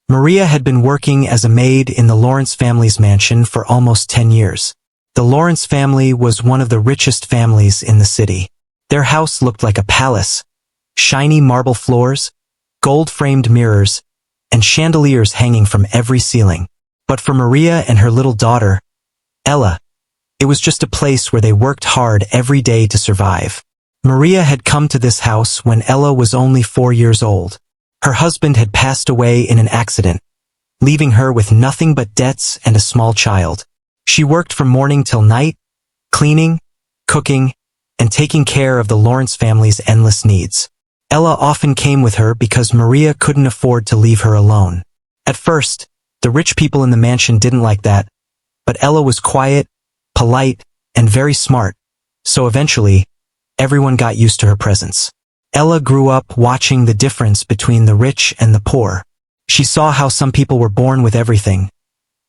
Maria had been working as a maid in the Lawrence family's mansion for almost 10 years. The Lawrence family was one of the richest families in the city. Their house looked like a palace. Shiny marble floors, gold-framed mirrors, and chandeliers hanging from every ceiling. But for Maria and her little daughter, Ella, it was just a place where they worked hard every day to survive. Maria had come to this house when Ella was only 4 years old. Her husband had passed away in an accident, leaving her with nothing but debts and a small child. She worked from morning till night, cleaning, cooking, and taking care of the Lawrence family's endless needs. Ella often came with her because Maria couldn't afford to leave her alone. At first, the rich people in the mansion didn't like that, but Ella was quiet, polite, and very smart, so eventually, everyone got used to her presence. Ella grew up watching the difference between the rich and the poor. She saw how some people were born with everything: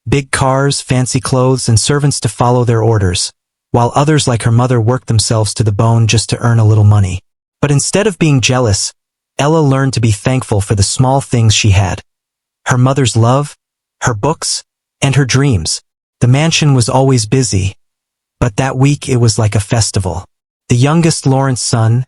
big cars, fancy clothes, and servants to follow their orders, while others like her mother worked themselves to the bone just to earn a little money. But instead of being jealous, Ella learned to be thankful for the small things she had: her mother's love, her books, and her dreams. The mansion was always busy, but that week it was like a festival. The youngest Lawrence son,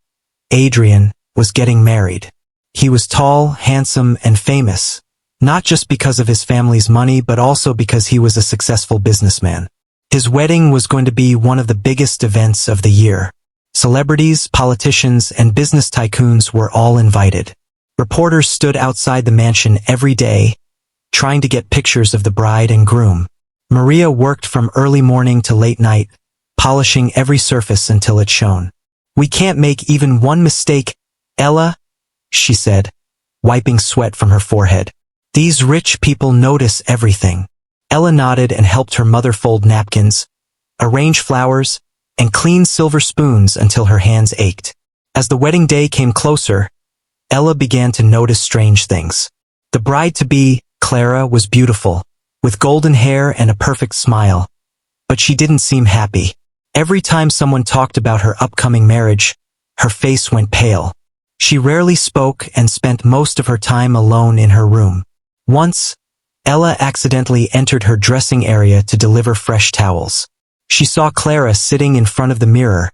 Adrian, was getting married. He was tall, handsome, and famous, not just because of his family's money but also because he was a successful businessman. His wedding was going to be one of the biggest events of the year. Celebrities, politicians, and business tycoons were all invited. Reporters stood outside the mansion every day, trying to get pictures of the bride and groom. Maria worked from early morning to late night, polishing every surface until it shone. "We can't make even one mistake, Ella," she said, wiping sweat from her forehead. "These rich people notice everything." Ella nodded and helped her mother fold napkins, arrange flowers, and clean silver spoons until her hands ached. As the wedding day came closer, Ella began to notice strange things. The bride-to-be, Clara, was beautiful, with golden hair and a perfect smile, but she didn't seem happy. Every time someone talked about her upcoming marriage, her face went pale. She rarely spoke and spent most of her time alone in her room. Once, Ella accidentally entered her dressing area to deliver fresh towels. She saw Clara sitting in front of the mirror,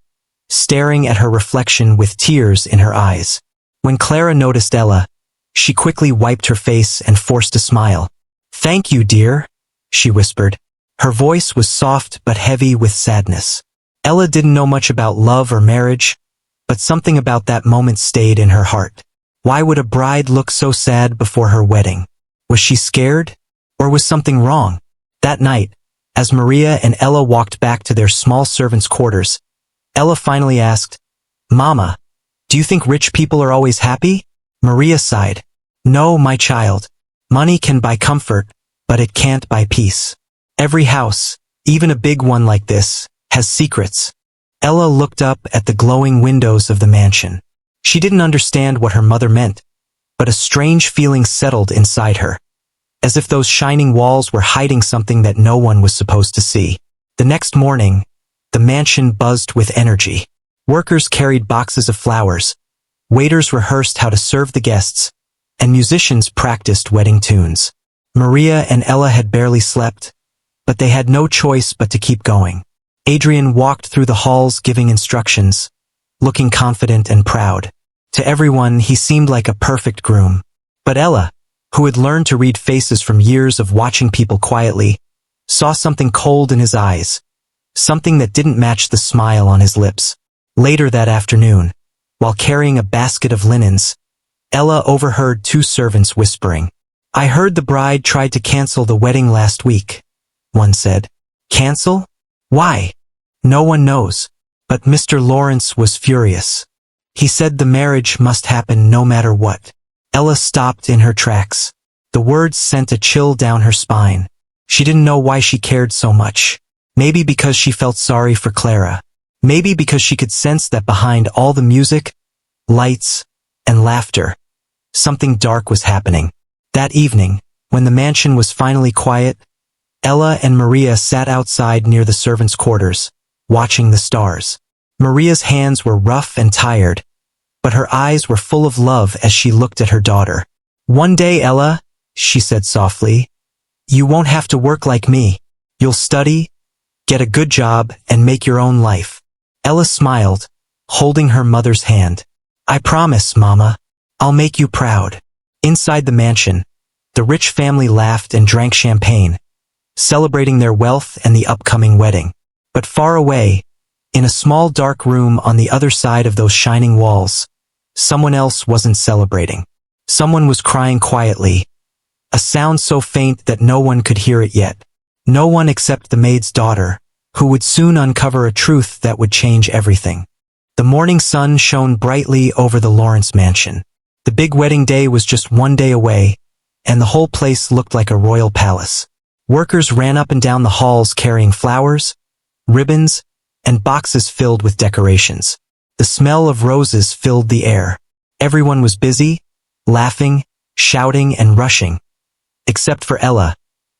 staring at her reflection with tears in her eyes. When Clara noticed Ella, she quickly wiped her face and forced a smile. "Thank you, dear," she whispered. Her voice was soft but heavy with sadness. Ella didn't know much about love or marriage, but something about that moment stayed in her heart. Why would a bride look so sad before her wedding? Was she scared? Or was something wrong? That night, as Maria and Ella walked back to their small servants' quarters, Ella finally asked, "Mama, do you think rich people are always happy?" Maria sighed. "No, my child. Money can buy comfort, but it can't buy peace. Every house, even a big one like this, has secrets." Ella looked up at the glowing windows of the mansion. She didn't understand what her mother meant, but a strange feeling settled inside her, as if those shining walls were hiding something that no one was supposed to see. The next morning, the mansion buzzed with energy. Workers carried boxes of flowers, waiters rehearsed how to serve the guests, and musicians practiced wedding tunes. Maria and Ella had barely slept, but they had no choice but to keep going. Adrian walked through the halls giving instructions, looking confident and proud. To everyone, he seemed like a perfect groom. But Ella, who had learned to read faces from years of watching people quietly, saw something cold in his eyes, something that didn't match the smile on his lips. Later that afternoon, while carrying a basket of linens, Ella overheard two servants whispering. "I heard the bride tried to cancel the wedding last week," one said. "Cancel? Why?" "No one knows. But Mr. Lawrence was furious. He said the marriage must happen no matter what." Ella stopped in her tracks. The words sent a chill down her spine. She didn't know why she cared so much. Maybe because she felt sorry for Clara. Maybe because she could sense that behind all the music, lights, and laughter, something dark was happening. That evening, when the mansion was finally quiet, Ella and Maria sat outside near the servants' quarters, watching the stars. Maria's hands were rough and tired, but her eyes were full of love as she looked at her daughter. "One day, Ella," she said softly. You won't have to work like me. You'll study, get a good job, and make your own life. Ella smiled, holding her mother's hand. I promise, Mama. I'll make you proud. Inside the mansion, the rich family laughed and drank champagne, celebrating their wealth and the upcoming wedding. But far away, in a small dark room on the other side of those shining walls, someone else wasn't celebrating. Someone was crying quietly, a sound so faint that no one could hear it yet. No one except the maid's daughter, who would soon uncover a truth that would change everything. The morning sun shone brightly over the Lawrence mansion. The big wedding day was just one day away, and the whole place looked like a royal palace. Workers ran up and down the halls carrying flowers, ribbons, and boxes filled with decorations. The smell of roses filled the air. Everyone was busy, laughing, shouting, and rushing, except for Ella,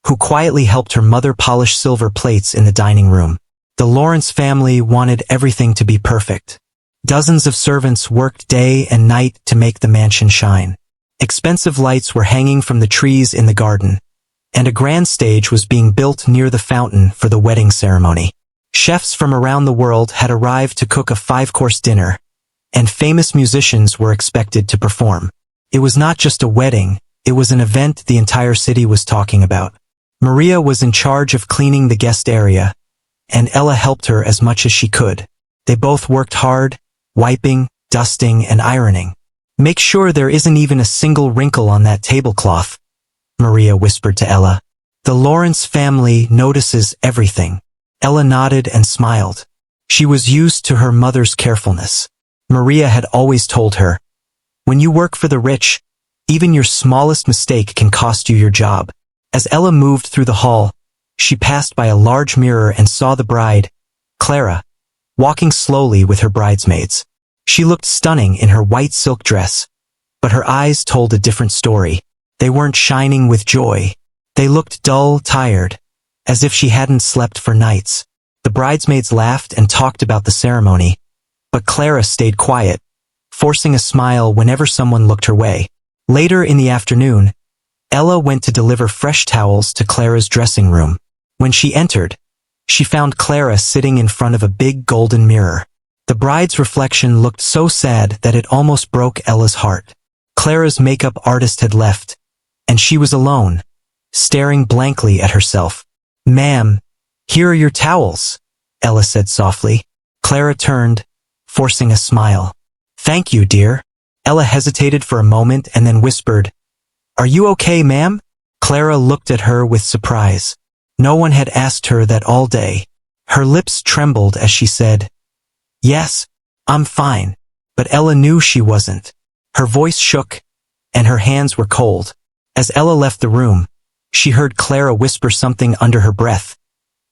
who quietly helped her mother polish silver plates in the dining room. The Lawrence family wanted everything to be perfect. Dozens of servants worked day and night to make the mansion shine. Expensive lights were hanging from the trees in the garden, and a grand stage was being built near the fountain for the wedding ceremony. Chefs from around the world had arrived to cook a 5-course dinner, and famous musicians were expected to perform. It was not just a wedding, it was an event the entire city was talking about. Maria was in charge of cleaning the guest area, and Ella helped her as much as she could. They both worked hard, wiping, dusting, and ironing. Make sure there isn't even a single wrinkle on that tablecloth, Maria whispered to Ella. The Lawrence family notices everything. Ella nodded and smiled. She was used to her mother's carefulness. Maria had always told her, when you work for the rich, even your smallest mistake can cost you your job. As Ella moved through the hall, she passed by a large mirror and saw the bride, Clara, walking slowly with her bridesmaids. She looked stunning in her white silk dress, but her eyes told a different story. They weren't shining with joy. They looked dull, tired, as if she hadn't slept for nights. The bridesmaids laughed and talked about the ceremony, but Clara stayed quiet, forcing a smile whenever someone looked her way. Later in the afternoon, Ella went to deliver fresh towels to Clara's dressing room. When she entered, she found Clara sitting in front of a big golden mirror. The bride's reflection looked so sad that it almost broke Ella's heart. Clara's makeup artist had left, and she was alone, staring blankly at herself. Ma'am, here are your towels, Ella said softly. Clara turned, forcing a smile. Thank you, dear. Ella hesitated for a moment and then whispered, Are you okay, ma'am? Clara looked at her with surprise. No one had asked her that all day. Her lips trembled as she said, Yes, I'm fine. But Ella knew she wasn't. Her voice shook, and her hands were cold. As Ella left the room, she heard Clara whisper something under her breath.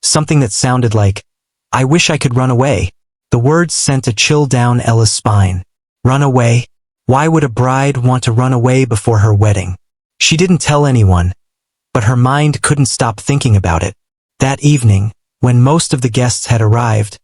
Something that sounded like, I wish I could run away. The words sent a chill down Ella's spine. Run away? Why would a bride want to run away before her wedding? She didn't tell anyone, but her mind couldn't stop thinking about it. That evening, when most of the guests had arrived,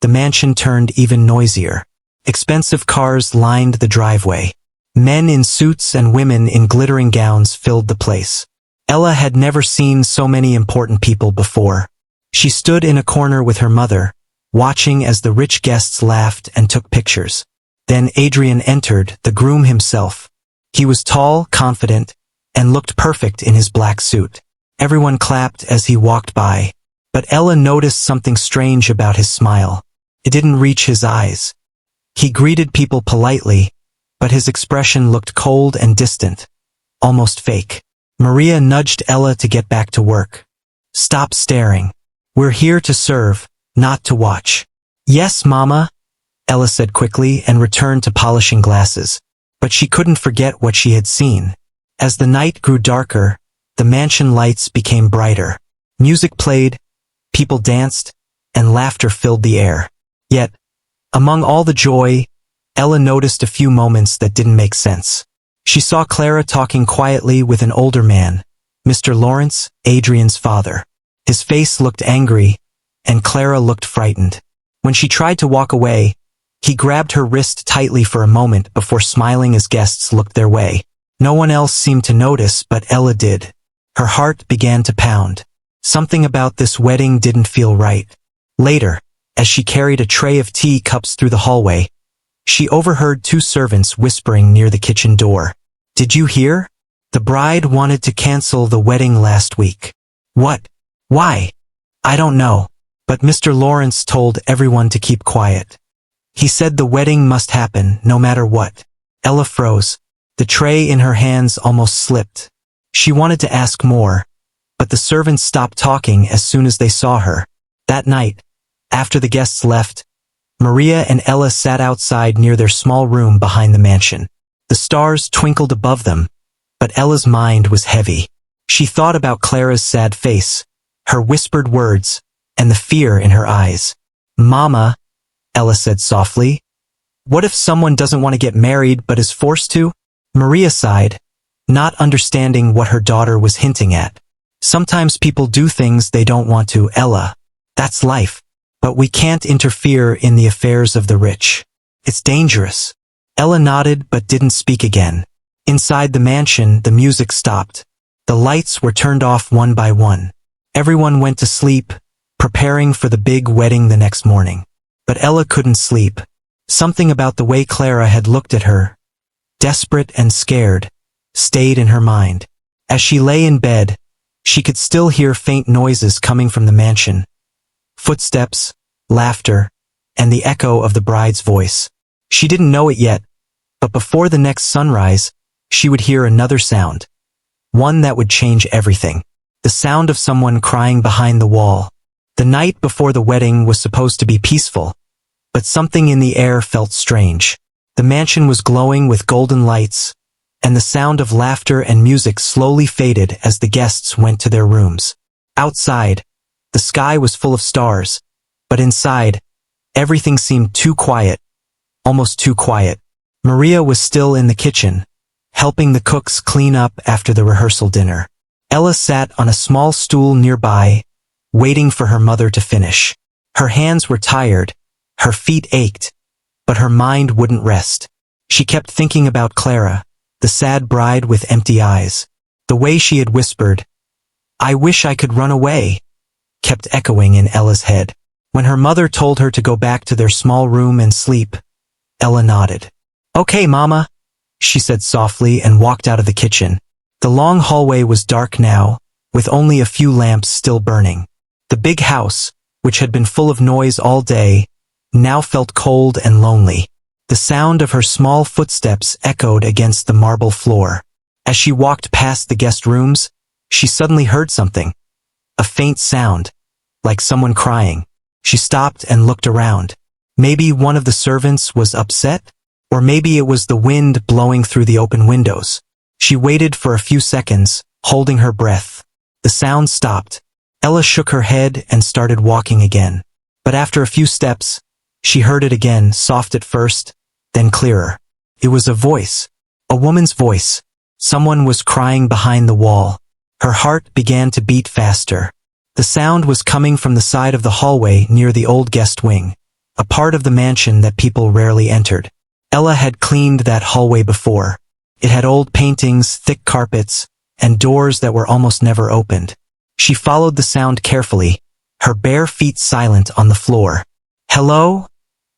the mansion turned even noisier. Expensive cars lined the driveway. Men in suits and women in glittering gowns filled the place. Ella had never seen so many important people before. She stood in a corner with her mother, watching as the rich guests laughed and took pictures. Then Adrian entered, the groom himself. He was tall, confident, and looked perfect in his black suit. Everyone clapped as he walked by, but Ella noticed something strange about his smile. It didn't reach his eyes. He greeted people politely, but his expression looked cold and distant, almost fake. Maria nudged Ella to get back to work. Stop staring. We're here to serve, not to watch. Yes, Mama, Ella said quickly and returned to polishing glasses. But she couldn't forget what she had seen. As the night grew darker, the mansion lights became brighter. Music played, people danced, and laughter filled the air. Yet, among all the joy, Ella noticed a few moments that didn't make sense. She saw Clara talking quietly with an older man, Mr. Lawrence, Adrian's father. His face looked angry, and Clara looked frightened. When she tried to walk away, he grabbed her wrist tightly for a moment before smiling as guests looked their way. No one else seemed to notice, but Ella did. Her heart began to pound. Something about this wedding didn't feel right. Later, as she carried a tray of tea cups through the hallway, she overheard two servants whispering near the kitchen door. "Did you hear? The bride wanted to cancel the wedding last week." "What? Why?" "I don't know. But Mr. Lawrence told everyone to keep quiet. He said the wedding must happen, no matter what." Ella froze. The tray in her hands almost slipped. She wanted to ask more, but the servants stopped talking as soon as they saw her. That night, after the guests left, Maria and Ella sat outside near their small room behind the mansion. The stars twinkled above them, but Ella's mind was heavy. She thought about Clara's sad face, her whispered words, and the fear in her eyes. "Mama," Ella said softly, "what if someone doesn't want to get married but is forced to?" Maria sighed, not understanding what her daughter was hinting at. "Sometimes people do things they don't want to, Ella. That's life. But we can't interfere in the affairs of the rich. It's dangerous." Ella nodded but didn't speak again. Inside the mansion, the music stopped. The lights were turned off one by one. Everyone went to sleep, preparing for the big wedding the next morning. But Ella couldn't sleep. Something about the way Clara had looked at her, desperate and scared, stayed in her mind. As she lay in bed, she could still hear faint noises coming from the mansion. Footsteps, laughter, and the echo of the bride's voice. She didn't know it yet, but before the next sunrise, she would hear another sound. One that would change everything. The sound of someone crying behind the wall. The night before the wedding was supposed to be peaceful, but something in the air felt strange. The mansion was glowing with golden lights, and the sound of laughter and music slowly faded as the guests went to their rooms. Outside, the sky was full of stars, but inside, everything seemed too quiet, almost too quiet. Maria was still in the kitchen, helping the cooks clean up after the rehearsal dinner. Ella sat on a small stool nearby, waiting for her mother to finish. Her hands were tired, her feet ached, but her mind wouldn't rest. She kept thinking about Clara, the sad bride with empty eyes. The way she had whispered, "I wish I could run away," kept echoing in Ella's head. When her mother told her to go back to their small room and sleep, Ella nodded. "Okay, Mama," she said softly and walked out of the kitchen. The long hallway was dark now, with only a few lamps still burning. The big house, which had been full of noise all day, now felt cold and lonely. The sound of her small footsteps echoed against the marble floor. As she walked past the guest rooms, she suddenly heard something. A faint sound, like someone crying. She stopped and looked around. Maybe one of the servants was upset, or maybe it was the wind blowing through the open windows. She waited for a few seconds, holding her breath. The sound stopped. Ella shook her head and started walking again. But after a few steps, she heard it again, soft at first, then clearer. It was a voice. A woman's voice. Someone was crying behind the wall. Her heart began to beat faster. The sound was coming from the side of the hallway near the old guest wing, a part of the mansion that people rarely entered. Ella had cleaned that hallway before. It had old paintings, thick carpets, and doors that were almost never opened. She followed the sound carefully, her bare feet silent on the floor. "Hello?"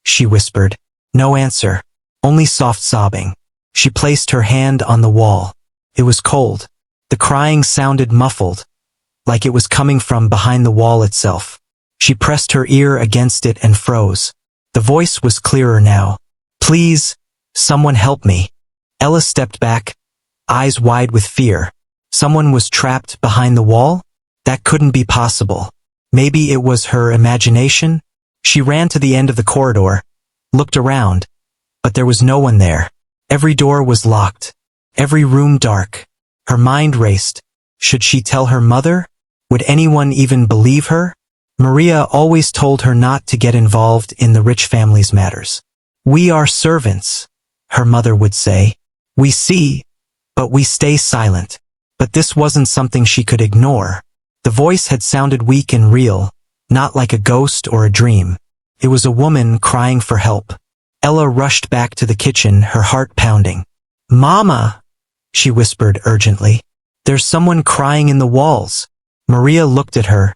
she whispered. No answer, only soft sobbing. She placed her hand on the wall. It was cold. The crying sounded muffled, like it was coming from behind the wall itself. She pressed her ear against it and froze. The voice was clearer now. "Please, someone help me." Ella stepped back, eyes wide with fear. Someone was trapped behind the wall? That couldn't be possible. Maybe it was her imagination? She ran to the end of the corridor, looked around, but there was no one there. Every door was locked, every room dark. Her mind raced. Should she tell her mother? Would anyone even believe her? Maria always told her not to get involved in the rich family's matters. "We are servants," her mother would say. "We see, but we stay silent." But this wasn't something she could ignore. The voice had sounded weak and real, not like a ghost or a dream. It was a woman crying for help. Ella rushed back to the kitchen, her heart pounding. "Mama!" she whispered urgently. There's someone crying in the walls. Maria looked at her,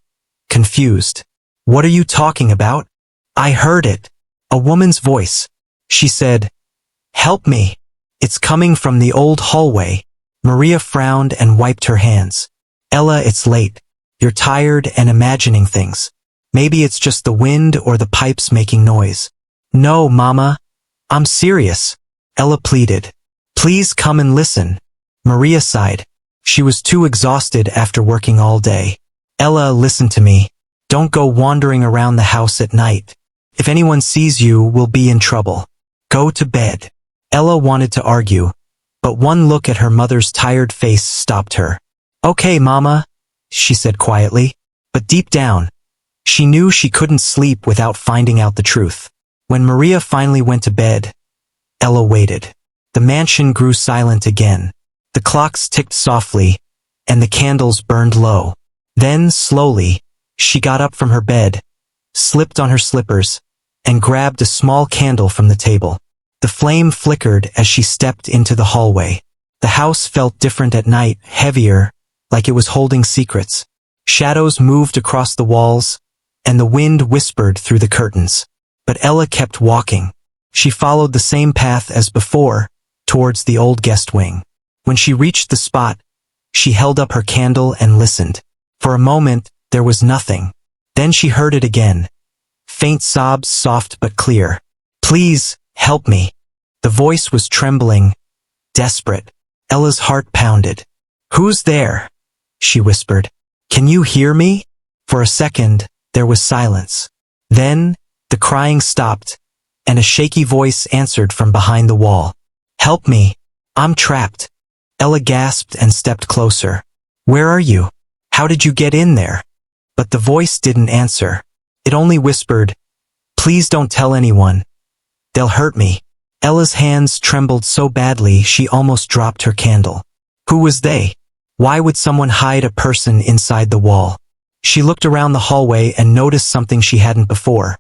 confused. What are you talking about? I heard it. A woman's voice. She said, help me. It's coming from the old hallway. Maria frowned and wiped her hands. Ella, it's late. You're tired and imagining things. Maybe it's just the wind or the pipes making noise. No, Mama. I'm serious. Ella pleaded. Please come and listen. Maria sighed. She was too exhausted after working all day. Ella, listen to me. Don't go wandering around the house at night. If anyone sees you, we'll be in trouble. Go to bed. Ella wanted to argue, but one look at her mother's tired face stopped her. Okay, Mama, she said quietly, but deep down, she knew she couldn't sleep without finding out the truth. When Maria finally went to bed, Ella waited. The mansion grew silent again. The clocks ticked softly, and the candles burned low. Then, slowly, she got up from her bed, slipped on her slippers, and grabbed a small candle from the table. The flame flickered as she stepped into the hallway. The house felt different at night, heavier, like it was holding secrets. Shadows moved across the walls, and the wind whispered through the curtains. But Ella kept walking. She followed the same path as before, towards the old guest wing. When she reached the spot, she held up her candle and listened. For a moment, there was nothing. Then she heard it again. Faint sobs, soft but clear. Please, help me. The voice was trembling, desperate. Ella's heart pounded. Who's there? She whispered. Can you hear me? For a second, there was silence. Then, the crying stopped, and a shaky voice answered from behind the wall. Help me. I'm trapped. Ella gasped and stepped closer. Where are you? How did you get in there? But the voice didn't answer. It only whispered, please don't tell anyone. They'll hurt me. Ella's hands trembled so badly she almost dropped her candle. Who was they? Why would someone hide a person inside the wall? She looked around the hallway and noticed something she hadn't before.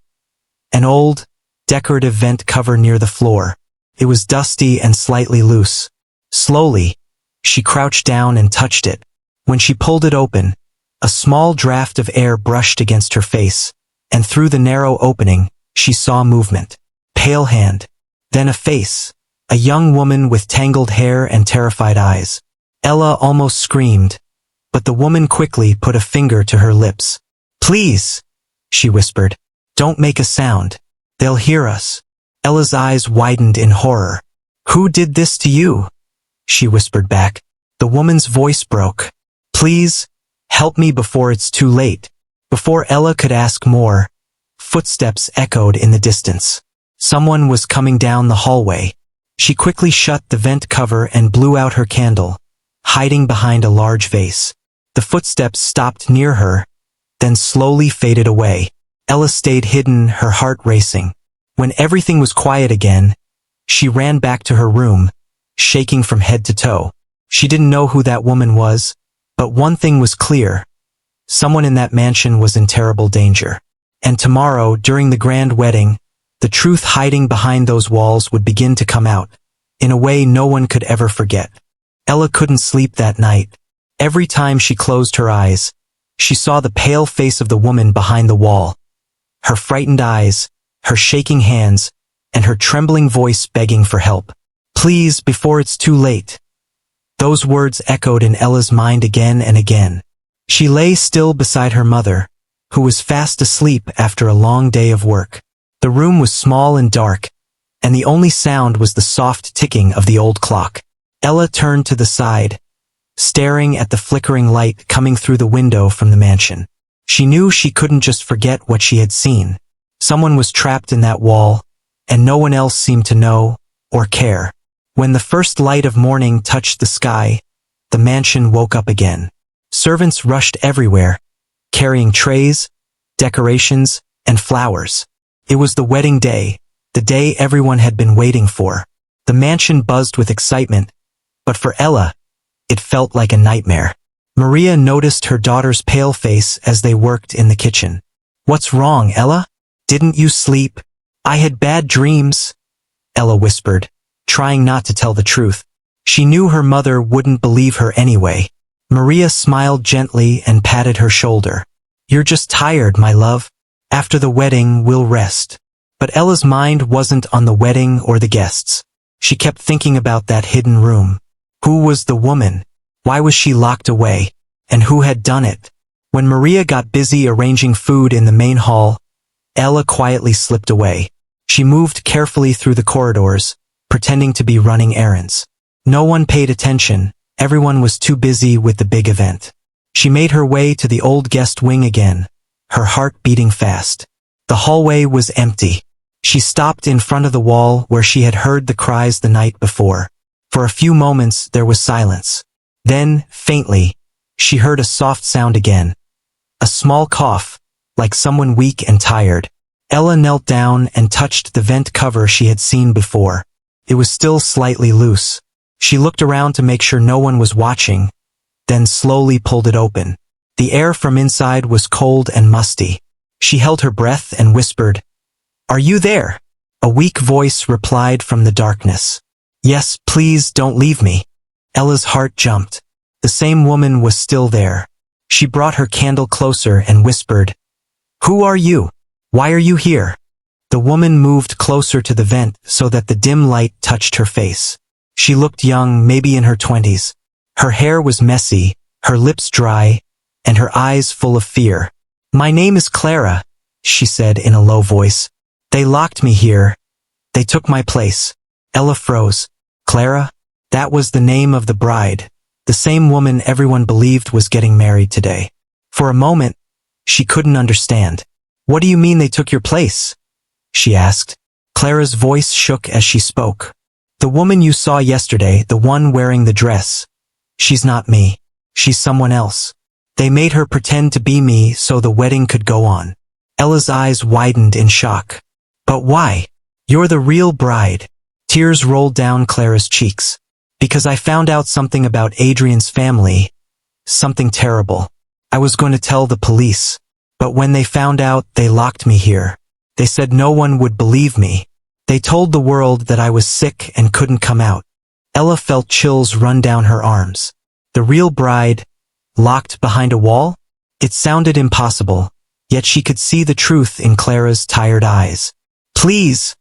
An old, decorative vent cover near the floor. It was dusty and slightly loose. Slowly, she crouched down and touched it. When she pulled it open, a small draft of air brushed against her face, and through the narrow opening, she saw movement. Pale hand. Then a face. A young woman with tangled hair and terrified eyes. Ella almost screamed, but the woman quickly put a finger to her lips. Please, she whispered. Don't make a sound. They'll hear us. Ella's eyes widened in horror. Who did this to you? She whispered back. The woman's voice broke. Please, help me before it's too late. Before Ella could ask more, footsteps echoed in the distance. Someone was coming down the hallway. She quickly shut the vent cover and blew out her candle, hiding behind a large vase. The footsteps stopped near her, then slowly faded away. Ella stayed hidden, her heart racing. When everything was quiet again, she ran back to her room, shaking from head to toe. She didn't know who that woman was, but one thing was clear. Someone in that mansion was in terrible danger. And tomorrow, during the grand wedding, the truth hiding behind those walls would begin to come out, in a way no one could ever forget. Ella couldn't sleep that night. Every time she closed her eyes, she saw the pale face of the woman behind the wall. Her frightened eyes, her shaking hands, and her trembling voice begging for help. Please, before it's too late. Those words echoed in Ella's mind again and again. She lay still beside her mother, who was fast asleep after a long day of work. The room was small and dark, and the only sound was the soft ticking of the old clock. Ella turned to the side, staring at the flickering light coming through the window from the mansion. She knew she couldn't just forget what she had seen. Someone was trapped in that wall, and no one else seemed to know or care. When the first light of morning touched the sky, the mansion woke up again. Servants rushed everywhere, carrying trays, decorations, and flowers. It was the wedding day, the day everyone had been waiting for. The mansion buzzed with excitement, but for Ella, it felt like a nightmare. Maria noticed her daughter's pale face as they worked in the kitchen. What's wrong, Ella? Didn't you sleep? I had bad dreams, Ella whispered, trying not to tell the truth. She knew her mother wouldn't believe her anyway. Maria smiled gently and patted her shoulder. "You're just tired, my love. After the wedding, we'll rest." But Ella's mind wasn't on the wedding or the guests. She kept thinking about that hidden room. Who was the woman? Why was she locked away? And who had done it? When Maria got busy arranging food in the main hall, Ella quietly slipped away. She moved carefully through the corridors, pretending to be running errands. No one paid attention. Everyone was too busy with the big event. She made her way to the old guest wing again, her heart beating fast. The hallway was empty. She stopped in front of the wall where she had heard the cries the night before. For a few moments there was silence. Then, faintly, she heard a soft sound again. A small cough, like someone weak and tired. Ella knelt down and touched the vent cover she had seen before. It was still slightly loose. She looked around to make sure no one was watching, then slowly pulled it open. The air from inside was cold and musty. She held her breath and whispered, "Are you there?" A weak voice replied from the darkness. "Yes, please don't leave me." Ella's heart jumped. The same woman was still there. She brought her candle closer and whispered, "Who are you? Why are you here?" The woman moved closer to the vent so that the dim light touched her face. She looked young, maybe in her 20s. Her hair was messy, her lips dry, and her eyes full of fear. "My name is Clara," she said in a low voice. "They locked me here. They took my place." Ella froze. Clara? That was the name of the bride, the same woman everyone believed was getting married today. For a moment, she couldn't understand. "What do you mean they took your place?" she asked. Clara's voice shook as she spoke. "The woman you saw yesterday, the one wearing the dress. She's not me. She's someone else. They made her pretend to be me so the wedding could go on." Ella's eyes widened in shock. "But why? You're the real bride." Tears rolled down Clara's cheeks. "Because I found out something about Adrian's family. Something terrible. I was going to tell the police. But when they found out, they locked me here. They said no one would believe me. They told the world that I was sick and couldn't come out." Ella felt chills run down her arms. The real bride, locked behind a wall? It sounded impossible, yet she could see the truth in Clara's tired eyes. "Please,"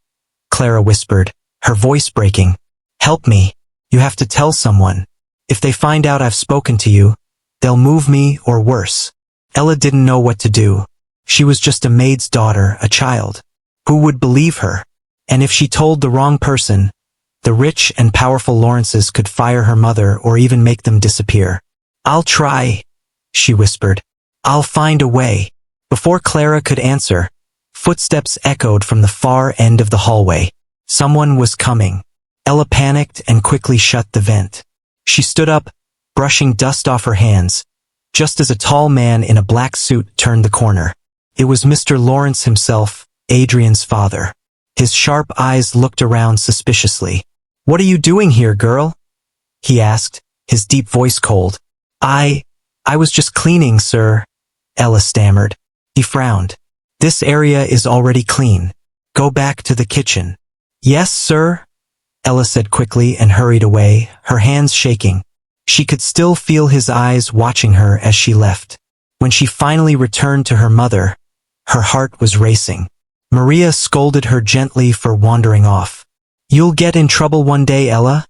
Clara whispered, her voice breaking. "Help me. You have to tell someone. If they find out I've spoken to you, they'll move me or worse." Ella didn't know what to do. She was just a maid's daughter, a child. Who would believe her? And if she told the wrong person, the rich and powerful Lawrences could fire her mother or even make them disappear. "I'll try," she whispered. "I'll find a way." Before Clara could answer, footsteps echoed from the far end of the hallway. Someone was coming. Ella panicked and quickly shut the vent. She stood up, brushing dust off her hands, just as a tall man in a black suit turned the corner. It was Mr. Lawrence himself, Adrian's father. His sharp eyes looked around suspiciously. "What are you doing here, girl?" he asked, his deep voice cold. I was just cleaning, sir," Ella stammered. He frowned. "This area is already clean. Go back to the kitchen." "Yes, sir," Ella said quickly and hurried away, her hands shaking. She could still feel his eyes watching her as she left. When she finally returned to her mother, her heart was racing. Maria scolded her gently for wandering off. "You'll get in trouble one day, Ella,"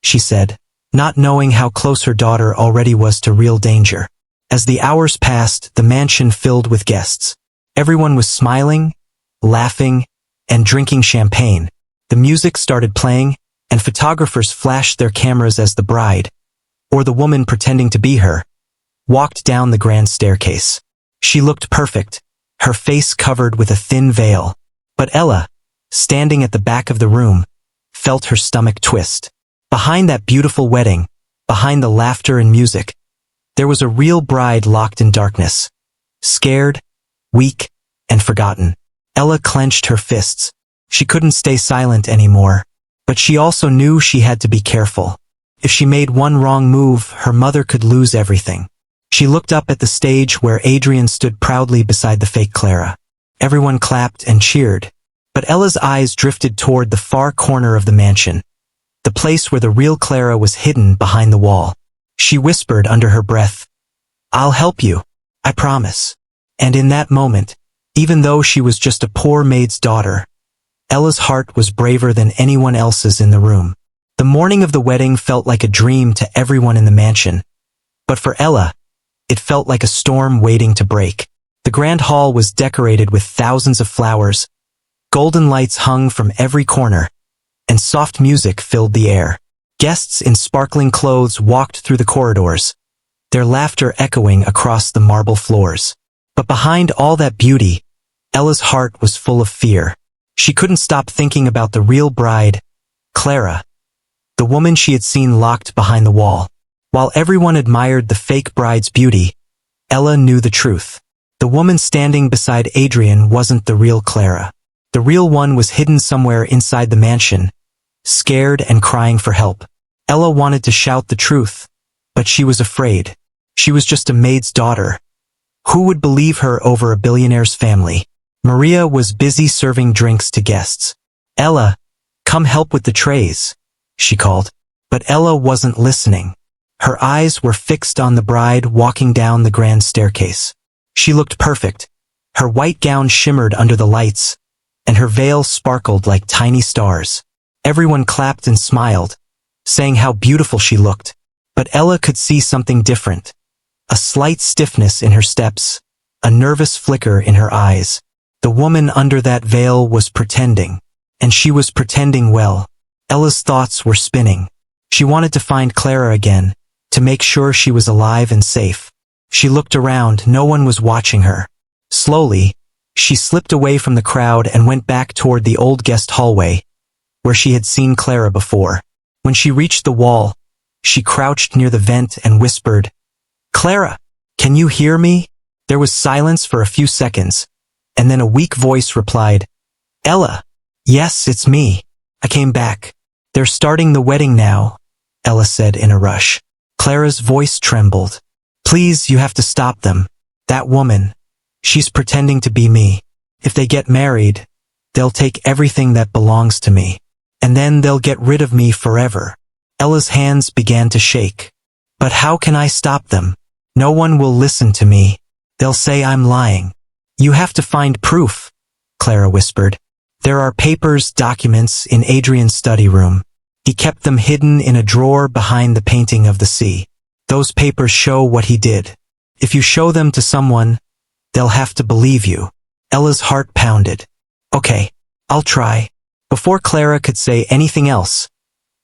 she said, not knowing how close her daughter already was to real danger. As the hours passed, the mansion filled with guests. Everyone was smiling, laughing, and drinking champagne. The music started playing, and photographers flashed their cameras as the bride, or the woman pretending to be her, walked down the grand staircase. She looked perfect, her face covered with a thin veil. But Ella, standing at the back of the room, felt her stomach twist. Behind that beautiful wedding, behind the laughter and music, there was a real bride locked in darkness. Scared, weak, and forgotten. Ella clenched her fists. She couldn't stay silent anymore, but she also knew she had to be careful. If she made one wrong move, her mother could lose everything. She looked up at the stage where Adrian stood proudly beside the fake Clara. Everyone clapped and cheered, but Ella's eyes drifted toward the far corner of the mansion. the place where the real Clara was hidden behind the wall. She whispered under her breath, "I'll help you, I promise." And in that moment, even though she was just a poor maid's daughter, Ella's heart was braver than anyone else's in the room. The morning of the wedding felt like a dream to everyone in the mansion, but for Ella, it felt like a storm waiting to break. The grand hall was decorated with thousands of flowers, golden lights hung from every corner, and soft music filled the air. Guests in sparkling clothes walked through the corridors, their laughter echoing across the marble floors. But behind all that beauty, Ella's heart was full of fear. She couldn't stop thinking about the real bride, Clara, the woman she had seen locked behind the wall. While everyone admired the fake bride's beauty, Ella knew the truth. The woman standing beside Adrian wasn't the real Clara. The real one was hidden somewhere inside the mansion, scared and crying for help. Ella wanted to shout the truth, but she was afraid. She was just a maid's daughter. Who would believe her over a billionaire's family? Maria was busy serving drinks to guests. "Ella, come help with the trays," she called. But Ella wasn't listening. Her eyes were fixed on the bride walking down the grand staircase. She looked perfect. Her white gown shimmered under the lights, and her veil sparkled like tiny stars. Everyone clapped and smiled, saying how beautiful she looked. But Ella could see something different. A slight stiffness in her steps, a nervous flicker in her eyes. The woman under that veil was pretending, and she was pretending well. Ella's thoughts were spinning. She wanted to find Clara again, to make sure she was alive and safe. She looked around, no one was watching her. Slowly, she slipped away from the crowd and went back toward the old guest hallway, where she had seen Clara before. When she reached the wall, she crouched near the vent and whispered, "Clara, can you hear me?" There was silence for a few seconds, and then a weak voice replied, "Ella, yes, it's me. I came back. They're starting the wedding now," Ella said in a rush. Clara's voice trembled. "Please, you have to stop them. That woman, she's pretending to be me. If they get married, they'll take everything that belongs to me, and then they'll get rid of me forever." Ella's hands began to shake. "But how can I stop them? No one will listen to me. They'll say I'm lying." "You have to find proof," Clara whispered. "There are papers, documents in Adrian's study room. He kept them hidden in a drawer behind the painting of the sea. Those papers show what he did. If you show them to someone, they'll have to believe you." Ella's heart pounded. "Okay, I'll try." Before Clara could say anything else,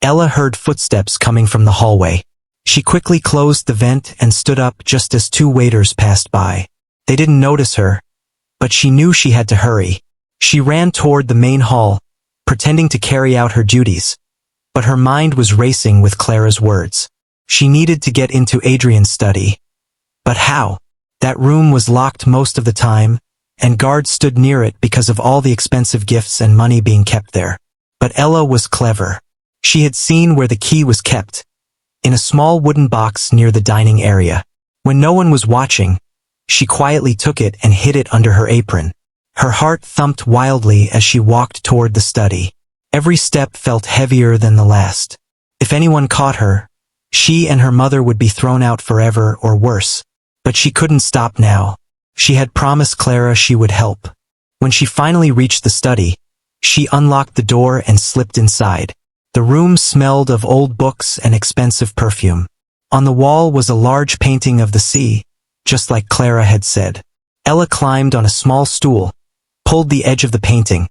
Ella heard footsteps coming from the hallway. She quickly closed the vent and stood up just as two waiters passed by. They didn't notice her, but she knew she had to hurry. She ran toward the main hall, pretending to carry out her duties. But her mind was racing with Clara's words. She needed to get into Adrian's study. But how? That room was locked most of the time, and guards stood near it because of all the expensive gifts and money being kept there. But Ella was clever. She had seen where the key was kept, in a small wooden box near the dining area. When no one was watching, she quietly took it and hid it under her apron. Her heart thumped wildly as she walked toward the study. Every step felt heavier than the last. If anyone caught her, she and her mother would be thrown out forever or worse. But she couldn't stop now. She had promised Clara she would help. When she finally reached the study, she unlocked the door and slipped inside. The room smelled of old books and expensive perfume. On the wall was a large painting of the sea, just like Clara had said. Ella climbed on a small stool, pulled the edge of the painting,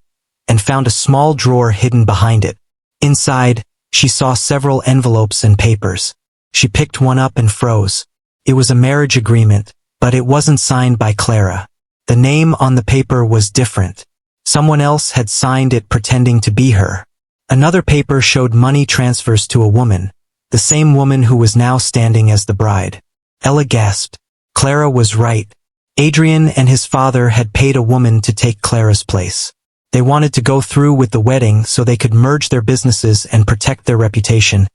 and found a small drawer hidden behind it. Inside, she saw several envelopes and papers. She picked one up and froze. It was a marriage agreement, but it wasn't signed by Clara. The name on the paper was different. Someone else had signed it pretending to be her. Another paper showed money transfers to a woman, the same woman who was now standing as the bride. Ella gasped. Clara was right. Adrian and his father had paid a woman to take Clara's place. They wanted to go through with the wedding so they could merge their businesses and protect their reputation,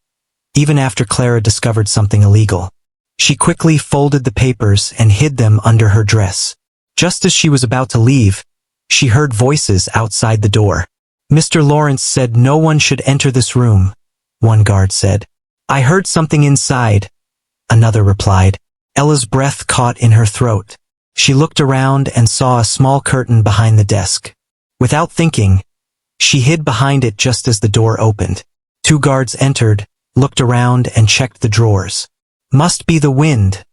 even after Clara discovered something illegal. She quickly folded the papers and hid them under her dress. Just as she was about to leave, she heard voices outside the door. "Mr. Lawrence said no one should enter this room. one guard said. I heard something inside, another replied. Ella's breath caught in her throat. She looked around and saw a small curtain behind the desk. Without thinking, she hid behind it just as the door opened. Two guards entered, looked around and checked the drawers. Must be the wind,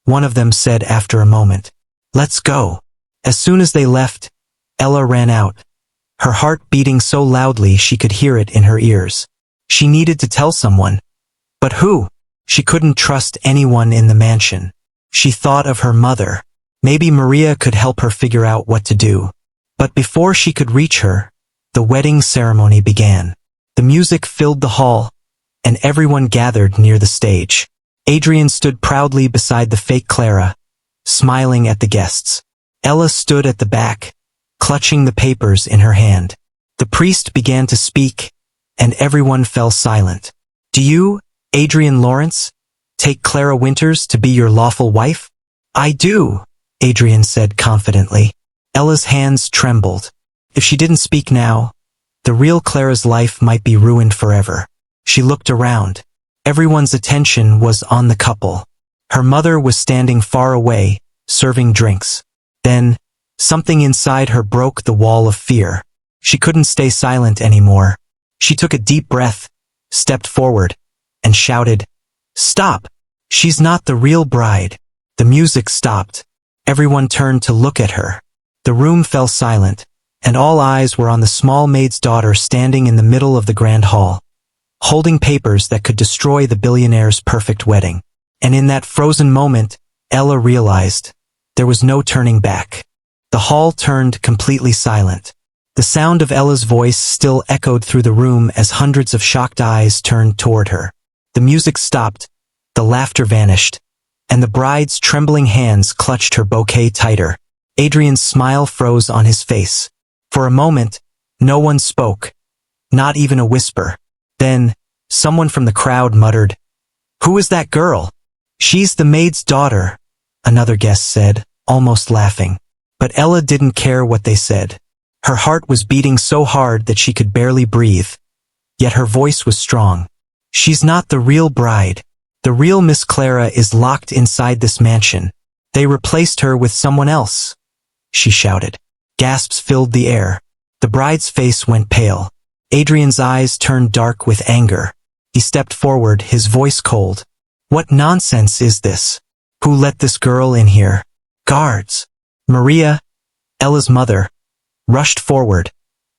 one of them said after a moment. Let's go. As soon as they left, Ella ran out, her heart beating so loudly she could hear it in her ears. She needed to tell someone. But who? She couldn't trust anyone in the mansion. She thought of her mother. Maybe Maria could help her figure out what to do. But before she could reach her, the wedding ceremony began. The music filled the hall, and everyone gathered near the stage. Adrian stood proudly beside the fake Clara, smiling at the guests. Ella stood at the back, clutching the papers in her hand. The priest began to speak, and everyone fell silent. Do you, Adrian Lawrence, take Clara Winters to be your lawful wife? I do, Adrian said confidently. Ella's hands trembled. If she didn't speak now, the real Clara's life might be ruined forever. She looked around. Everyone's attention was on the couple. Her mother was standing far away, serving drinks. Then, something inside her broke the wall of fear. She couldn't stay silent anymore. She took a deep breath, stepped forward, and shouted, "Stop! She's not the real bride." The music stopped. Everyone turned to look at her. The room fell silent, and all eyes were on the small maid's daughter standing in the middle of the grand hall, holding papers that could destroy the billionaire's perfect wedding. And in that frozen moment, Ella realized there was no turning back. The hall turned completely silent. The sound of Ella's voice still echoed through the room as hundreds of shocked eyes turned toward her. The music stopped, the laughter vanished, and the bride's trembling hands clutched her bouquet tighter. Adrian's smile froze on his face. For a moment, no one spoke, not even a whisper. Then, someone from the crowd muttered, "Who is that girl?" "She's the maid's daughter," another guest said, almost laughing. But Ella didn't care what they said. Her heart was beating so hard that she could barely breathe. Yet her voice was strong. "She's not the real bride. The real Miss Clara is locked inside this mansion. They replaced her with someone else," she shouted. Gasps filled the air. The bride's face went pale. Adrian's eyes turned dark with anger. He stepped forward, his voice cold. "What nonsense is this? Who let this girl in here?" Guards. Maria, Ella's mother, rushed forward,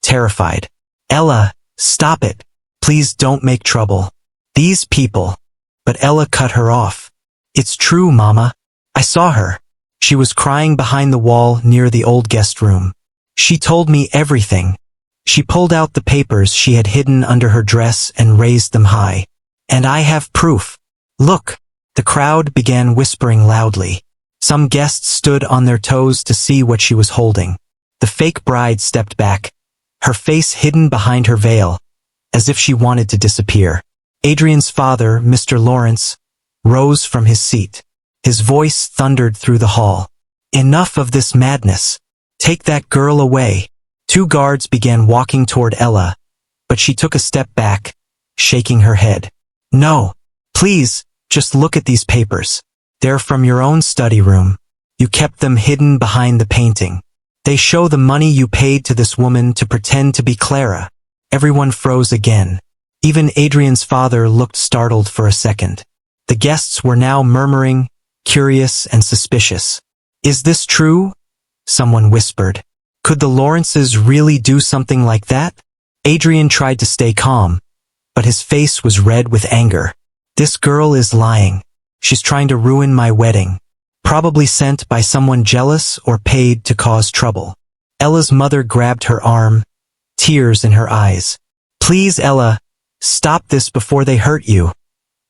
terrified. "Ella, stop it. Please don't make trouble. These people." But Ella cut her off. "It's true, Mama. I saw her. She was crying behind the wall near the old guest room. She told me everything." She pulled out the papers she had hidden under her dress and raised them high. "And I have proof. Look." The crowd began whispering loudly. Some guests stood on their toes to see what she was holding. The fake bride stepped back, her face hidden behind her veil, as if she wanted to disappear. Adrian's father, Mr. Lawrence, rose from his seat. His voice thundered through the hall. "Enough of this madness. Take that girl away." Two guards began walking toward Ella, but she took a step back, shaking her head. "No, please, just look at these papers. They're from your own study room. You kept them hidden behind the painting. They show the money you paid to this woman to pretend to be Clara." Everyone froze again. Even Adrian's father looked startled for a second. The guests were now murmuring, curious and suspicious. "Is this true?" someone whispered. "Could the Lawrences really do something like that?" Adrian tried to stay calm, but his face was red with anger. "This girl is lying. She's trying to ruin my wedding. Probably sent by someone jealous or paid to cause trouble." Ella's mother grabbed her arm, tears in her eyes. "Please, Ella, stop this before they hurt you,"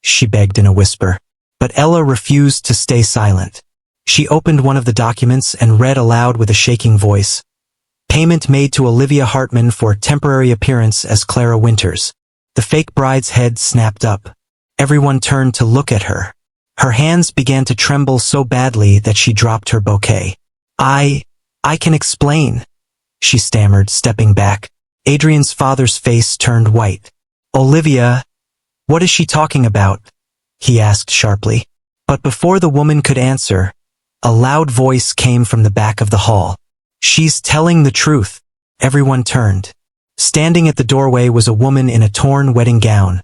she begged in a whisper. But Ella refused to stay silent. She opened one of the documents and read aloud with a shaking voice. "Payment made to Olivia Hartman for temporary appearance as Clara Winters." The fake bride's head snapped up. Everyone turned to look at her. Her hands began to tremble so badly that she dropped her bouquet. I can explain," she stammered, stepping back. Adrian's father's face turned white. "Olivia, What is she talking about? He asked sharply. But before the woman could answer, a loud voice came from the back of the hall. She's telling the truth. Everyone turned. Standing at the doorway was a woman in a torn wedding gown.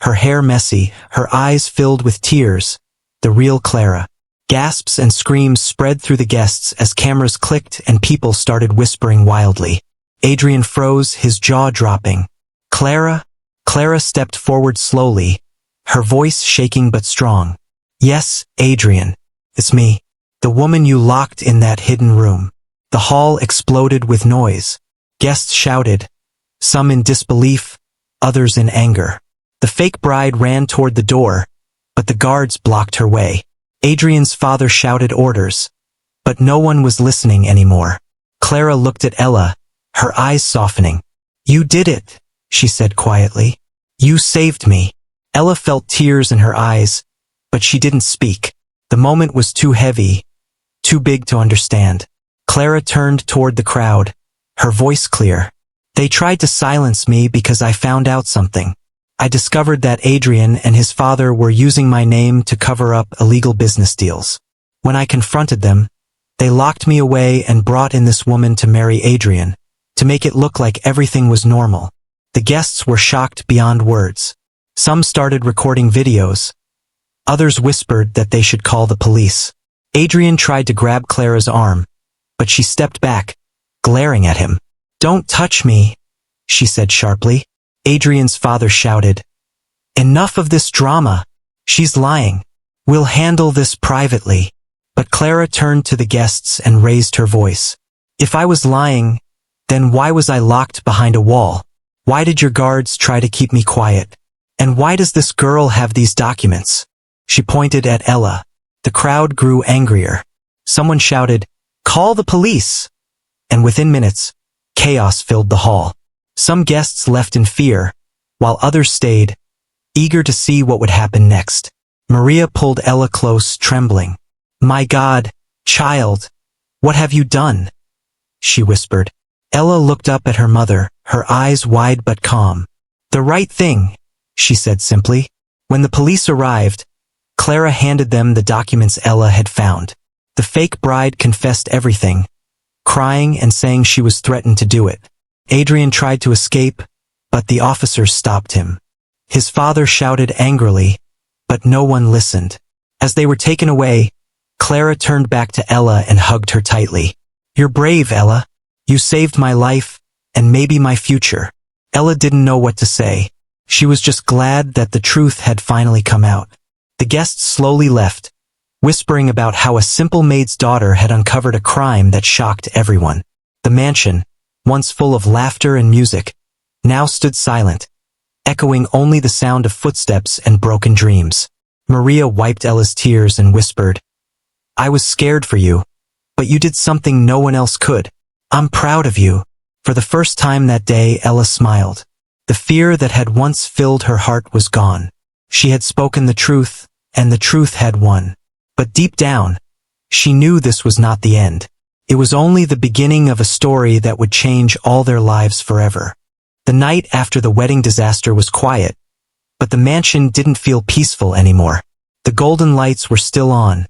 Her hair messy, her eyes filled with tears. The real Clara. Gasps and screams spread through the guests as cameras clicked and people started whispering wildly. Adrian froze, his jaw dropping. Clara? Clara stepped forward slowly, her voice shaking but strong. Yes, Adrian. It's me. The woman you locked in that hidden room. The hall exploded with noise. Guests shouted, some in disbelief, others in anger. The fake bride ran toward the door, but the guards blocked her way. Adrian's father shouted orders, but no one was listening anymore. Clara looked at Ella, her eyes softening. You did it, she said quietly. You saved me. Ella felt tears in her eyes, but she didn't speak. The moment was too heavy, too big to understand. Clara turned toward the crowd, her voice clear. They tried to silence me because I found out something. I discovered that Adrian and his father were using my name to cover up illegal business deals. When I confronted them, they locked me away and brought in this woman to marry Adrian, to make it look like everything was normal. The guests were shocked beyond words. Some started recording videos. Others whispered that they should call the police. Adrian tried to grab Clara's arm, but she stepped back, glaring at him. Don't touch me, she said sharply. Adrian's father shouted, enough of this drama. She's lying. We'll handle this privately. But Clara turned to the guests and raised her voice. If I was lying, then why was I locked behind a wall? Why did your guards try to keep me quiet? And why does this girl have these documents? She pointed at Ella. The crowd grew angrier. Someone shouted, call the police! And within minutes, chaos filled the hall. Some guests left in fear, while others stayed, eager to see what would happen next. Maria pulled Ella close, trembling. My God, child, what have you done? She whispered. Ella looked up at her mother, her eyes wide but calm. The right thing, she said simply. When the police arrived, Clara handed them the documents Ella had found. The fake bride confessed everything, crying and saying she was threatened to do it. Adrian tried to escape, but the officers stopped him. His father shouted angrily, but no one listened. As they were taken away, Clara turned back to Ella and hugged her tightly. You're brave, Ella. You saved my life, and maybe my future. Ella didn't know what to say. She was just glad that the truth had finally come out. The guests slowly left, whispering about how a simple maid's daughter had uncovered a crime that shocked everyone. The mansion, once full of laughter and music, now stood silent, echoing only the sound of footsteps and broken dreams. Maria wiped Ella's tears and whispered, I was scared for you, but you did something no one else could. I'm proud of you. For the first time that day, Ella smiled. The fear that had once filled her heart was gone. She had spoken the truth, and the truth had won. But deep down, she knew this was not the end. It was only the beginning of a story that would change all their lives forever. The night after the wedding disaster was quiet, but the mansion didn't feel peaceful anymore. The golden lights were still on,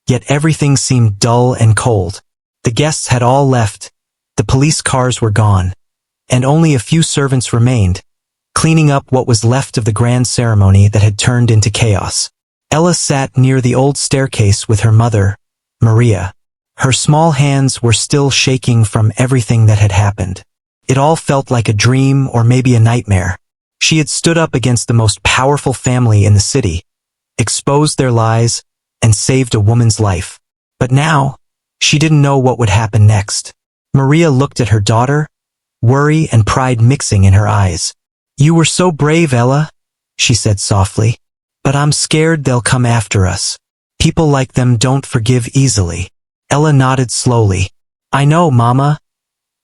yet everything seemed dull and cold. The guests had all left, the police cars were gone, and only a few servants remained, cleaning up what was left of the grand ceremony that had turned into chaos. Ella sat near the old staircase with her mother, Maria. Her small hands were still shaking from everything that had happened. It all felt like a dream or maybe a nightmare. She had stood up against the most powerful family in the city, exposed their lies, and saved a woman's life. But now, she didn't know what would happen next. Maria looked at her daughter, worry and pride mixing in her eyes. You were so brave, Ella, she said softly. But I'm scared they'll come after us. People like them don't forgive easily. Ella nodded slowly. I know, Mama.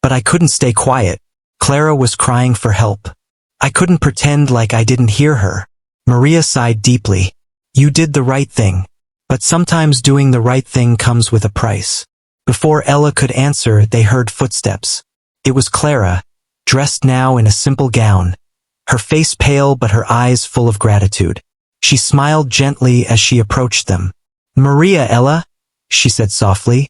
But I couldn't stay quiet. Clara was crying for help. I couldn't pretend like I didn't hear her. Maria sighed deeply. You did the right thing. But sometimes doing the right thing comes with a price. Before Ella could answer, they heard footsteps. It was Clara, dressed now in a simple gown, her face pale but her eyes full of gratitude. She smiled gently as she approached them. "Maria, Ella," she said softly.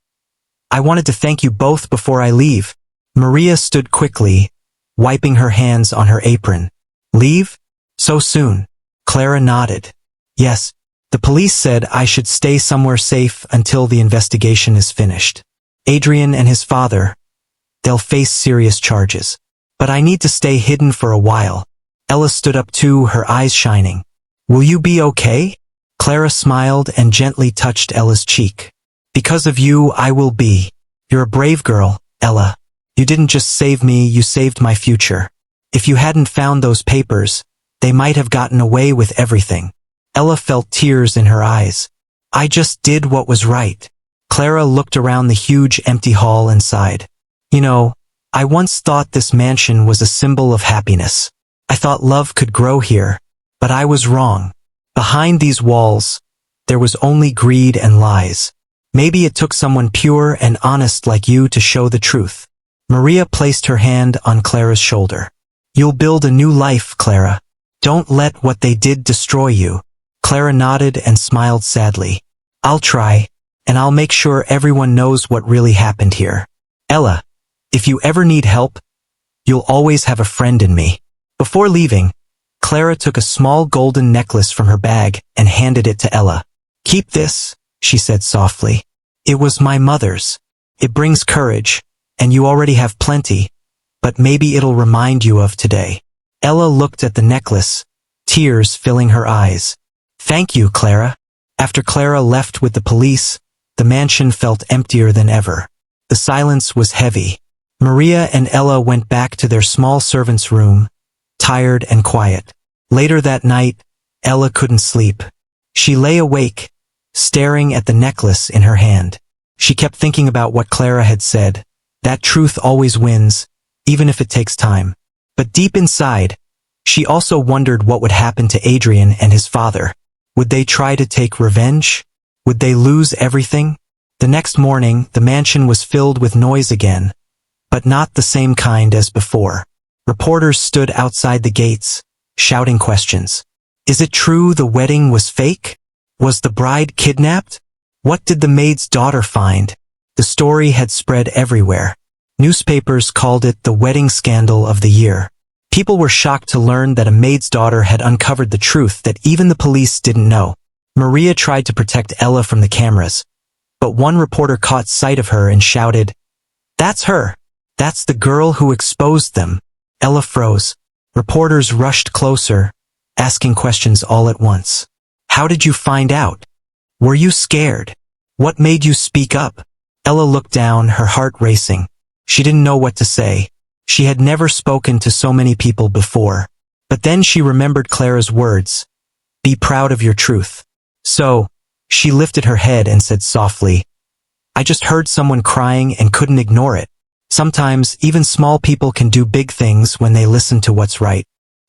"I wanted to thank you both before I leave." Maria stood quickly, wiping her hands on her apron. "Leave? So soon?" Clara nodded. "Yes. The police said I should stay somewhere safe until the investigation is finished. Adrian and his father, they'll face serious charges. But I need to stay hidden for a while." Ella stood up too, her eyes shining. "Will you be okay?" Clara smiled and gently touched Ella's cheek. "Because of you, I will be. You're a brave girl, Ella. You didn't just save me, you saved my future. If you hadn't found those papers, they might have gotten away with everything." Ella felt tears in her eyes. "I just did what was right." Clara looked around the huge empty hall and sighed. "You know, I once thought this mansion was a symbol of happiness. I thought love could grow here, but I was wrong. Behind these walls, there was only greed and lies. Maybe it took someone pure and honest like you to show the truth." Maria placed her hand on Clara's shoulder. "You'll build a new life, Clara. Don't let what they did destroy you." Clara nodded and smiled sadly. "I'll try, and I'll make sure everyone knows what really happened here. Ella, if you ever need help, you'll always have a friend in me." Before leaving, Clara took a small golden necklace from her bag and handed it to Ella. "Keep this," she said softly. "It was my mother's. It brings courage, and you already have plenty, but maybe it'll remind you of today." Ella looked at the necklace, tears filling her eyes. "Thank you, Clara." After Clara left with the police, the mansion felt emptier than ever. The silence was heavy. Maria and Ella went back to their small servant's room, tired and quiet. Later that night, Ella couldn't sleep. She lay awake, staring at the necklace in her hand. She kept thinking about what Clara had said, that truth always wins, even if it takes time. But deep inside, she also wondered what would happen to Adrian and his father. Would they try to take revenge? Would they lose everything? The next morning, the mansion was filled with noise again, but not the same kind as before. Reporters stood outside the gates, shouting questions. Is it true the wedding was fake? Was the bride kidnapped? What did the maid's daughter find? The story had spread everywhere. Newspapers called it the wedding scandal of the year. People were shocked to learn that a maid's daughter had uncovered the truth that even the police didn't know. Maria tried to protect Ella from the cameras, but one reporter caught sight of her and shouted, "That's her! That's the girl who exposed them!" Ella froze. Reporters rushed closer, asking questions all at once. "How did you find out? Were you scared? What made you speak up?" Ella looked down, her heart racing. She didn't know what to say. She had never spoken to so many people before. But then she remembered Clara's words, "Be proud of your truth." So, she lifted her head and said softly, "I just heard someone crying and couldn't ignore it. Sometimes, even small people can do big things when they listen to what's right."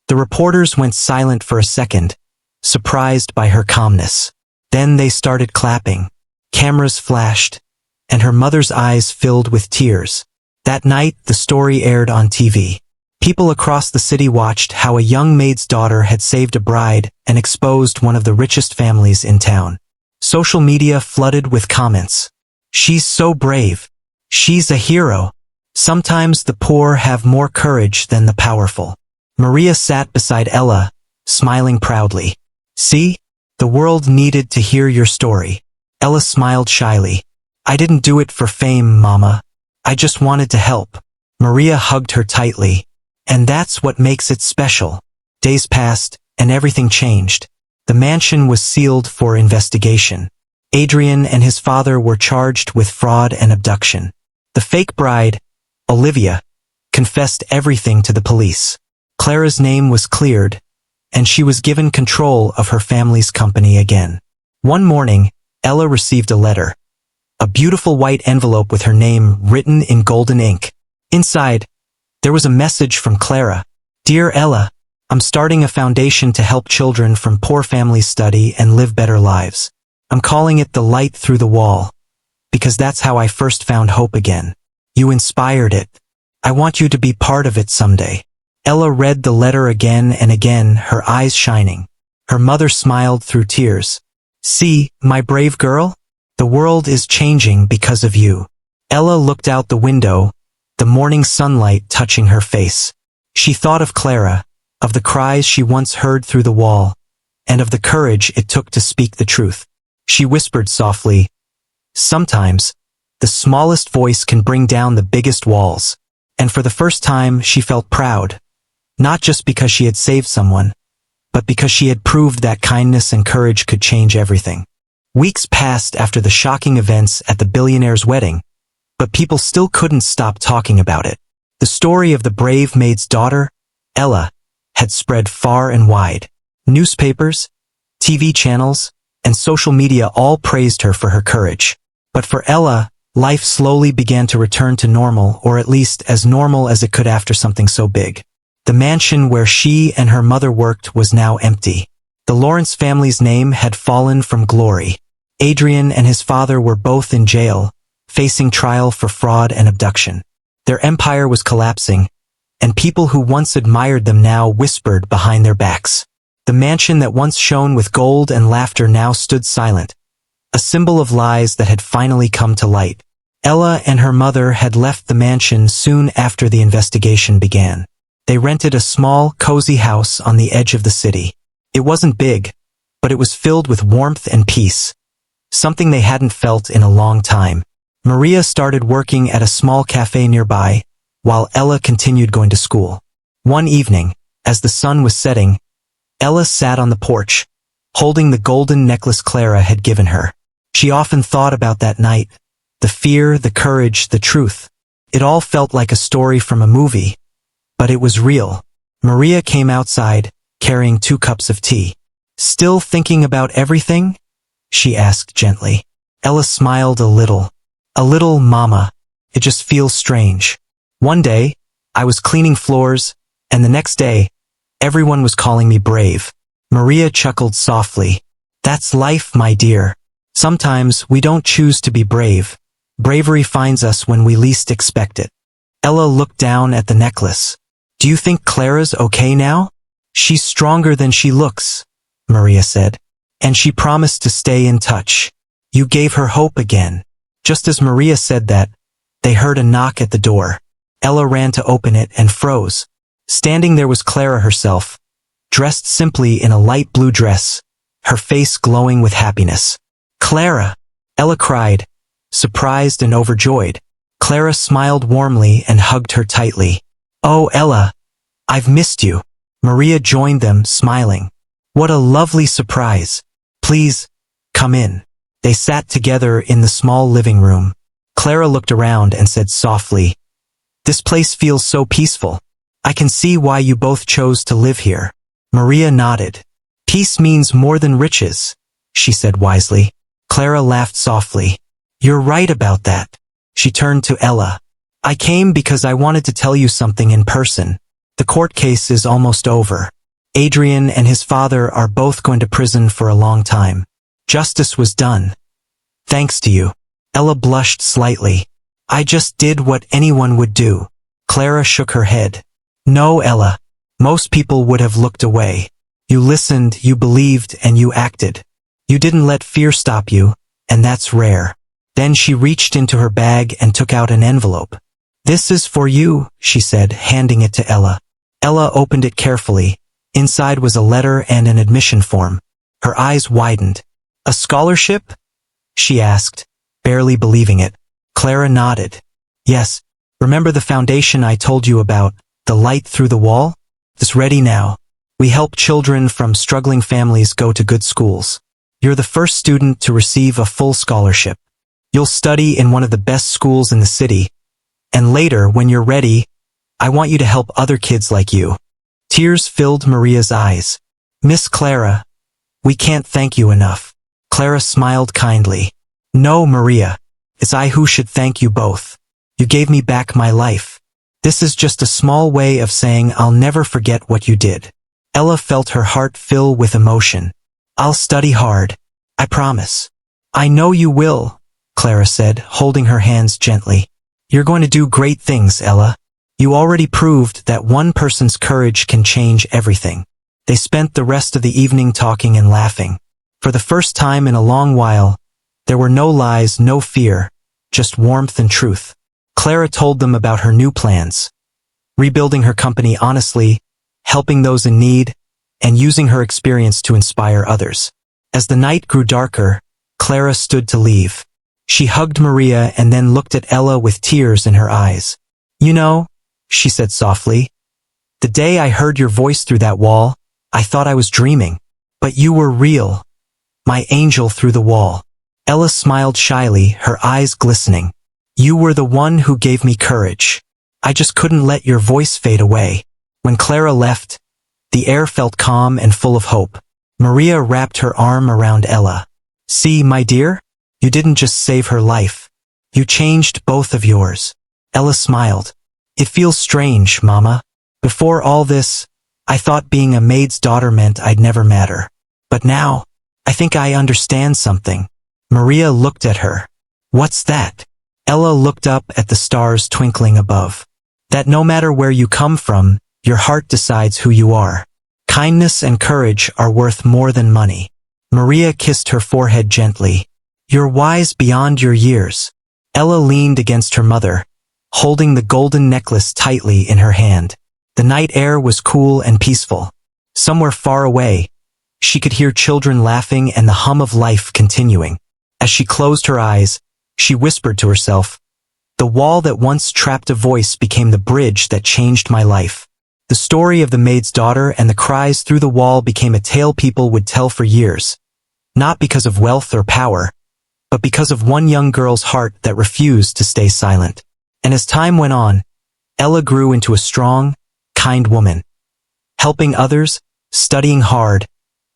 The reporters went silent for a second, surprised by her calmness. Then they started clapping. Cameras flashed, and her mother's eyes filled with tears. That night, the story aired on TV. People across the city watched how a young maid's daughter had saved a bride and exposed one of the richest families in town. Social media flooded with comments. "She's so brave. She's a hero. Sometimes the poor have more courage than the powerful." Maria sat beside Ella, smiling proudly. "See? The world needed to hear your story." Ella smiled shyly. "I didn't do it for fame, Mama. I just wanted to help." Maria hugged her tightly. "And that's what makes it special." Days passed, and everything changed. The mansion was sealed for investigation. Adrian and his father were charged with fraud and abduction. The fake bride, Olivia, confessed everything to the police. Clara's name was cleared, and she was given control of her family's company again. One morning, Ella received a letter. A beautiful white envelope with her name written in golden ink. Inside, there was a message from Clara. "Dear Ella, I'm starting a foundation to help children from poor families study and live better lives. I'm calling it The Light Through the Wall, because that's how I first found hope again. You inspired it. I want you to be part of it someday. Ella read the letter again and again, her eyes shining. Her mother smiled through tears. "See, my brave girl? The world is changing because of you." Ella looked out the window, the morning sunlight touching her face. She thought of Clara, of the cries she once heard through the wall, and of the courage it took to speak the truth. She whispered softly, "Sometimes, the smallest voice can bring down the biggest walls." And for the first time she felt proud, not just because she had saved someone, but because she had proved that kindness and courage could change everything. Weeks passed after the shocking events at the billionaire's wedding, but people still couldn't stop talking about it. The story of the brave maid's daughter, Ella, had spread far and wide. Newspapers, TV channels, and social media all praised her for her courage. But for Ella, life slowly began to return to normal, or at least as normal as it could after something so big. The mansion where she and her mother worked was now empty. The Lawrence family's name had fallen from glory. Adrian and his father were both in jail, facing trial for fraud and abduction. Their empire was collapsing, and people who once admired them now whispered behind their backs. The mansion that once shone with gold and laughter now stood silent, a symbol of lies that had finally come to light. Ella and her mother had left the mansion soon after the investigation began. They rented a small, cozy house on the edge of the city. It wasn't big, but it was filled with warmth and peace, something they hadn't felt in a long time. Maria started working at a small cafe nearby, while Ella continued going to school. One evening, as the sun was setting, Ella sat on the porch, holding the golden necklace Clara had given her. She often thought about that night, the fear, the courage, the truth. It all felt like a story from a movie, but it was real. Maria came outside, carrying 2 cups of tea. "Still thinking about everything?" she asked gently. Ella smiled a little. "A little, Mama. It just feels strange. One day, I was cleaning floors, and the next day, everyone was calling me brave." Maria chuckled softly. "That's life, my dear. Sometimes we don't choose to be brave. Bravery finds us when we least expect it." Ella looked down at the necklace. "Do you think Clara's okay now?" "She's stronger than she looks," Maria said. "And she promised to stay in touch. You gave her hope again." Just as Maria said that, they heard a knock at the door. Ella ran to open it and froze. Standing there was Clara herself, dressed simply in a light blue dress, her face glowing with happiness. "Clara!" Ella cried, surprised and overjoyed. Clara smiled warmly and hugged her tightly. "Oh, Ella, I've missed you." Maria joined them, smiling. "What a lovely surprise. Please, come in." They sat together in the small living room. Clara looked around and said softly, "This place feels so peaceful. I can see why you both chose to live here." Maria nodded. "Peace means more than riches," she said wisely. Clara laughed softly. "You're right about that." She turned to Ella. "I came because I wanted to tell you something in person. The court case is almost over. Adrian and his father are both going to prison for a long time. Justice was done. Thanks to you." Ella blushed slightly. "I just did what anyone would do." Clara shook her head. "No, Ella. Most people would have looked away. You listened, you believed, and you acted. You didn't let fear stop you, and that's rare." Then she reached into her bag and took out an envelope. "This is for you," she said, handing it to Ella. Ella opened it carefully. Inside was a letter and an admission form. Her eyes widened. "A scholarship?" she asked, barely believing it. Clara nodded. "Yes. Remember the foundation I told you about, the light through the wall? It's ready now. We help children from struggling families go to good schools. You're the first student to receive a full scholarship. You'll study in one of the best schools in the city. And later, when you're ready, I want you to help other kids like you." Tears filled Maria's eyes. "Miss Clara, we can't thank you enough." Clara smiled kindly. "No, Maria. It's I who should thank you both. You gave me back my life. This is just a small way of saying I'll never forget what you did." Ella felt her heart fill with emotion. "I'll study hard. I promise." "I know you will," Clara said, holding her hands gently. "You're going to do great things, Ella. You already proved that one person's courage can change everything. They spent the rest of the evening talking and laughing. For the first time in a long while, there were no lies, no fear, just warmth and truth. Clara told them about her new plans, rebuilding her company honestly, helping those in need, and using her experience to inspire others. As the night grew darker, Clara stood to leave. She hugged Maria and then looked at Ella with tears in her eyes. "You know," she said softly, "the day I heard your voice through that wall, I thought I was dreaming. But you were real, my angel through the wall." Ella smiled shyly, her eyes glistening. "You were the one who gave me courage. I just couldn't let your voice fade away." When Clara left, the air felt calm and full of hope. Maria wrapped her arm around Ella. "See, my dear? You didn't just save her life. You changed both of yours." Ella smiled. "It feels strange, Mama. Before all this, I thought being a maid's daughter meant I'd never matter. But now, I think I understand something." Maria looked at her. "What's that?" Ella looked up at the stars twinkling above. "That no matter where you come from, your heart decides who you are. Kindness and courage are worth more than money." Maria kissed her forehead gently. "You're wise beyond your years." Ella leaned against her mother, holding the golden necklace tightly in her hand. The night air was cool and peaceful. Somewhere far away, she could hear children laughing and the hum of life continuing. As she closed her eyes, she whispered to herself, "The wall that once trapped a voice became the bridge that changed my life." The story of the maid's daughter and the cries through the wall became a tale people would tell for years, not because of wealth or power, but because of one young girl's heart that refused to stay silent. And as time went on, Ella grew into a strong, kind woman, helping others, studying hard,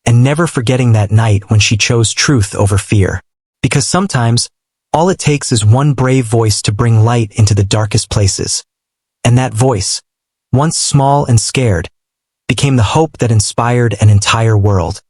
and never forgetting that night when she chose truth over fear. Because sometimes, all it takes is one brave voice to bring light into the darkest places. And that voice, once small and scared, became the hope that inspired an entire world.